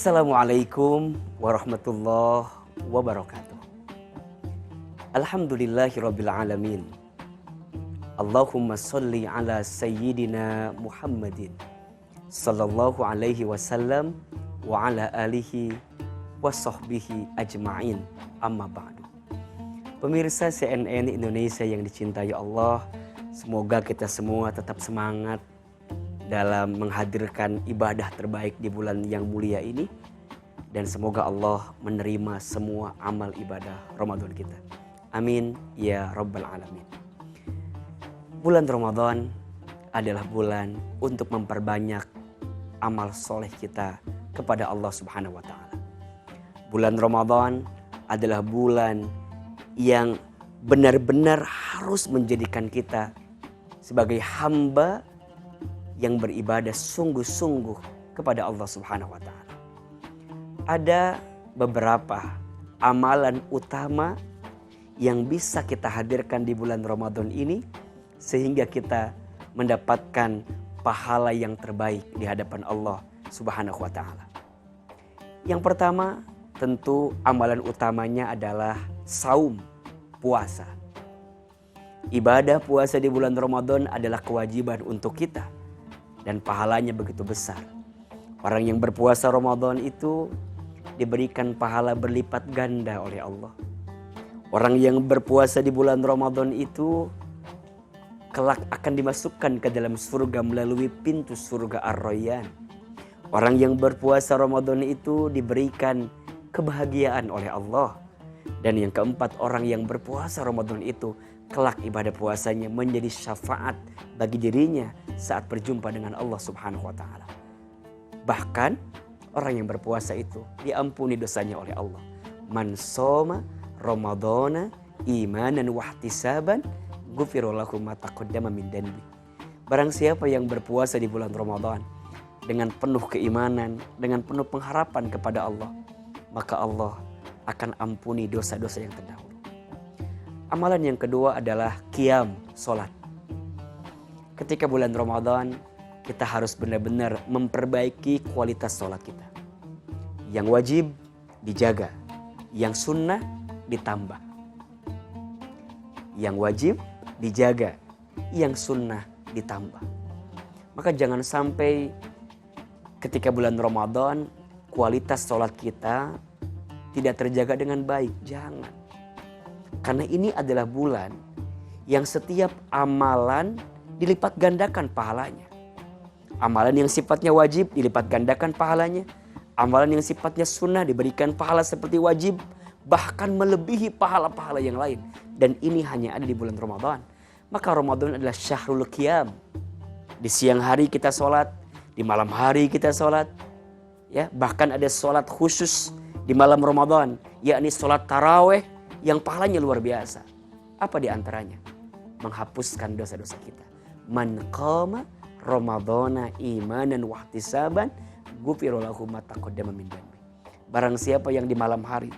Assalamualaikum warahmatullahi wabarakatuh. Alhamdulillahirabbil alamin. Allahumma sholli ala sayyidina Muhammadin sallallahu alaihi wasallam wa ala alihi wa sahbihi ajma'in. Amma ba'du. Pemirsa CNN Indonesia yang dicintai Allah, semoga kita semua tetap semangat dalam menghadirkan ibadah terbaik di bulan yang mulia ini, dan semoga Allah menerima semua amal ibadah Ramadan kita. Amin ya rabbal alamin. Bulan Ramadan adalah bulan untuk memperbanyak amal soleh kita kepada Allah Subhanahu wa ta'ala. Bulan Ramadan adalah bulan yang benar-benar harus menjadikan kita sebagai hamba yang beribadah sungguh-sungguh kepada Allah Subhanahu wa ta'ala. Ada beberapa amalan utama yang bisa kita hadirkan di bulan Ramadan ini sehingga kita mendapatkan pahala yang terbaik di hadapan Allah Subhanahu wa ta'ala. Yang pertama, tentu amalan utamanya adalah saum, puasa. Ibadah puasa di bulan Ramadan adalah kewajiban untuk kita dan pahalanya begitu besar. Orang yang berpuasa Ramadan itu diberikan pahala berlipat ganda oleh Allah. Orang yang berpuasa di bulan Ramadan itu kelak akan dimasukkan ke dalam surga melalui pintu surga Ar-Rayyan. Orang yang berpuasa Ramadan itu diberikan kebahagiaan oleh Allah. Dan yang keempat, orang yang berpuasa Ramadan itu kelak ibadah puasanya menjadi syafaat bagi dirinya saat berjumpa dengan Allah Subhanahu wa ta'ala. Bahkan orang yang berpuasa itu diampuni dosanya oleh Allah. Man shoma Ramadhana imanan wahtisaban ghufira lahu ma taqaddama min dhanbi. Barang siapa yang berpuasa di bulan Ramadan dengan penuh keimanan, dengan penuh pengharapan kepada Allah, maka Allah akan ampuni dosa-dosa yang terdahulu. Amalan yang kedua adalah qiyam, sholat. Ketika bulan Ramadan, kita harus benar-benar memperbaiki kualitas sholat kita. Yang wajib dijaga, yang sunnah ditambah. Yang wajib dijaga, yang sunnah ditambah. Maka jangan sampai ketika bulan Ramadan kualitas sholat kita tidak terjaga dengan baik. Jangan. Karena ini adalah bulan yang setiap amalan dilipat gandakan pahalanya. Amalan yang sifatnya wajib dilipat gandakan pahalanya. Amalan yang sifatnya sunnah diberikan pahala seperti wajib, bahkan melebihi pahala-pahala yang lain. Dan ini hanya ada di bulan Ramadan. Maka Ramadan adalah syahrul qiyam. Di siang hari kita sholat, di malam hari kita sholat. Ya, bahkan ada sholat khusus di malam Ramadan, yakni sholat taraweh yang pahalanya luar biasa. Apa di antaranya? Menghapuskan dosa-dosa kita. Man qama Ramadhana imanan wahtisaban ghufira lahu ma taqaddama min dhanbi. Barang siapa yang di malam hari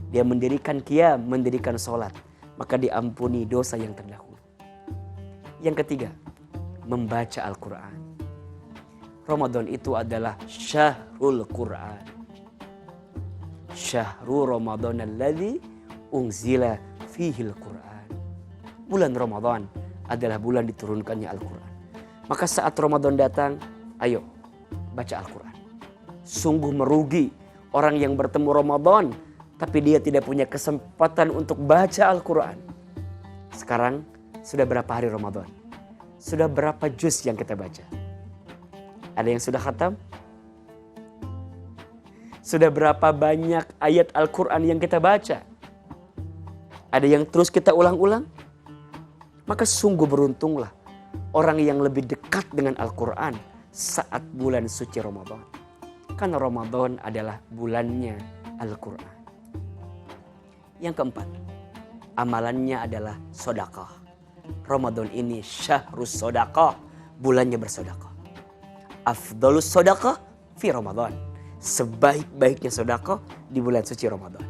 dia mendirikan qiyam, mendirikan sholat, maka diampuni dosa yang terdahulu. Yang ketiga, membaca Al-Quran. Ramadan itu adalah syahrul Quran. Syahrul Ramadan alladzi unzila fihil Quran. Bulan Ramadan adalah bulan diturunkannya Al-Quran. Maka saat Ramadan datang, ayo baca Al-Quran. Sungguh merugi orang yang bertemu Ramadan tapi dia tidak punya kesempatan untuk baca Al-Quran. Sekarang sudah berapa hari Ramadan? Sudah berapa juz yang kita baca? Ada yang sudah khatam? Sudah berapa banyak ayat Al-Quran yang kita baca? Ada yang terus kita ulang-ulang? Maka sungguh beruntunglah orang yang lebih dekat dengan Al-Quran saat bulan suci Ramadan. Karena Ramadan adalah bulannya Al-Quran. Yang keempat, amalannya adalah sedekah. Ramadan ini syahrus sedekah, bulannya bersedekah. Afdhalus sedekah fi Ramadan. Sebaik-baiknya sedekah di bulan suci Ramadan.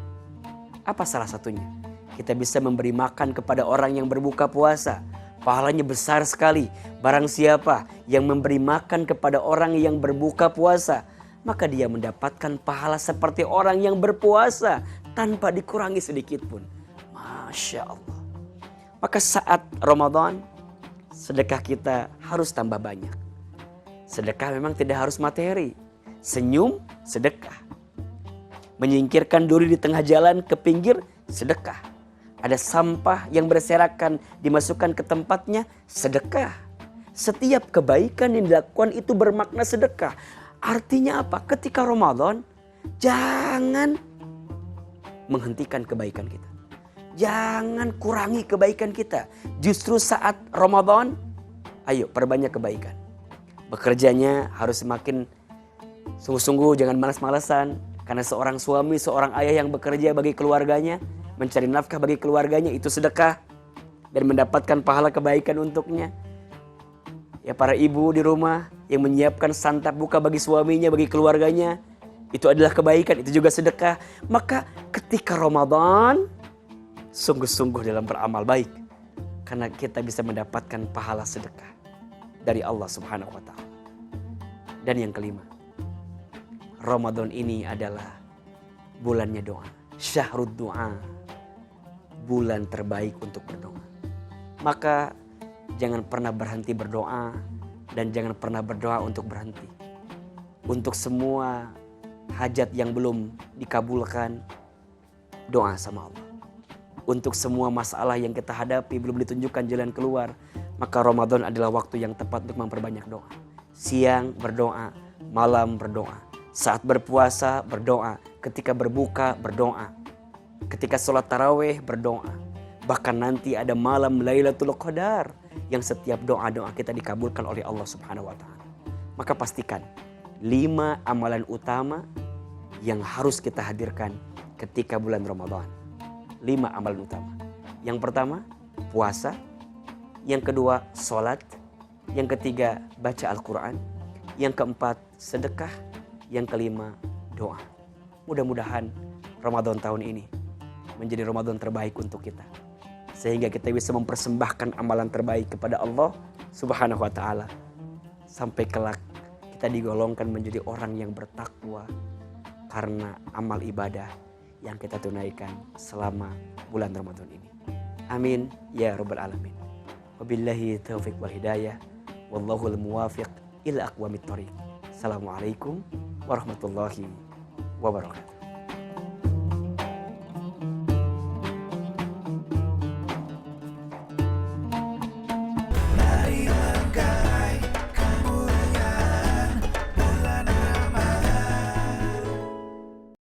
Apa salah satunya? Kita bisa memberi makan kepada orang yang berbuka puasa. Pahalanya besar sekali. Barang siapa yang memberi makan kepada orang yang berbuka puasa, maka dia mendapatkan pahala seperti orang yang berpuasa tanpa dikurangi sedikit pun. Masya Allah. Maka saat Ramadan, sedekah kita harus tambah banyak. Sedekah memang tidak harus materi. Senyum, sedekah. Menyingkirkan duri di tengah jalan ke pinggir, sedekah. Ada sampah yang berserakan dimasukkan ke tempatnya, sedekah. Setiap kebaikan yang dilakukan itu bermakna sedekah. Artinya apa? Ketika Ramadan, jangan menghentikan kebaikan kita. Jangan kurangi kebaikan kita. Justru saat Ramadan, ayo perbanyak kebaikan. Bekerjanya harus semakin sungguh-sungguh, jangan malas-malasan. Karena seorang suami, seorang ayah yang bekerja bagi keluarganya, mencari nafkah bagi keluarganya, itu sedekah dan mendapatkan pahala kebaikan untuknya. Ya, para ibu di rumah yang menyiapkan santap buka bagi suaminya, bagi keluarganya, itu adalah kebaikan, itu juga sedekah. Maka ketika Ramadan, sungguh-sungguh dalam beramal baik, karena kita bisa mendapatkan pahala sedekah dari Allah Subhanahu wa ta'ala. Dan yang kelima, Ramadan ini adalah bulannya doa. Syahrud doa, bulan terbaik untuk berdoa. Maka jangan pernah berhenti berdoa, dan jangan pernah berdoa untuk berhenti. Untuk semua hajat yang belum dikabulkan, doa sama Allah. Untuk semua masalah yang kita hadapi belum ditunjukkan jalan keluar, maka Ramadan adalah waktu yang tepat untuk memperbanyak doa. Siang berdoa, malam berdoa. Saat berpuasa berdoa, ketika berbuka berdoa, ketika sholat tarawih berdoa. Bahkan nanti ada malam Lailatul Qadar yang setiap doa-doa kita dikabulkan oleh Allah Subhanahu wa ta'ala. Maka pastikan 5 amalan utama yang harus kita hadirkan ketika bulan Ramadan. 5 amalan utama. Yang pertama, puasa. Yang kedua, sholat. Yang ketiga, baca Al-Quran. Yang keempat, sedekah. Yang kelima, doa. Mudah-mudahan Ramadan tahun ini menjadi Ramadan terbaik untuk kita, sehingga kita bisa mempersembahkan amalan terbaik kepada Allah Subhanahu wa ta'ala. Sampai kelak kita digolongkan menjadi orang yang bertakwa karena amal ibadah yang kita tunaikan selama bulan Ramadan ini. Amin ya rabbal alamin. Wabillahi taufiq wal hidayah. Wallahul muwafiq ila aqwamit thoriq. Assalamualaikum warahmatullahi wabarakatuh.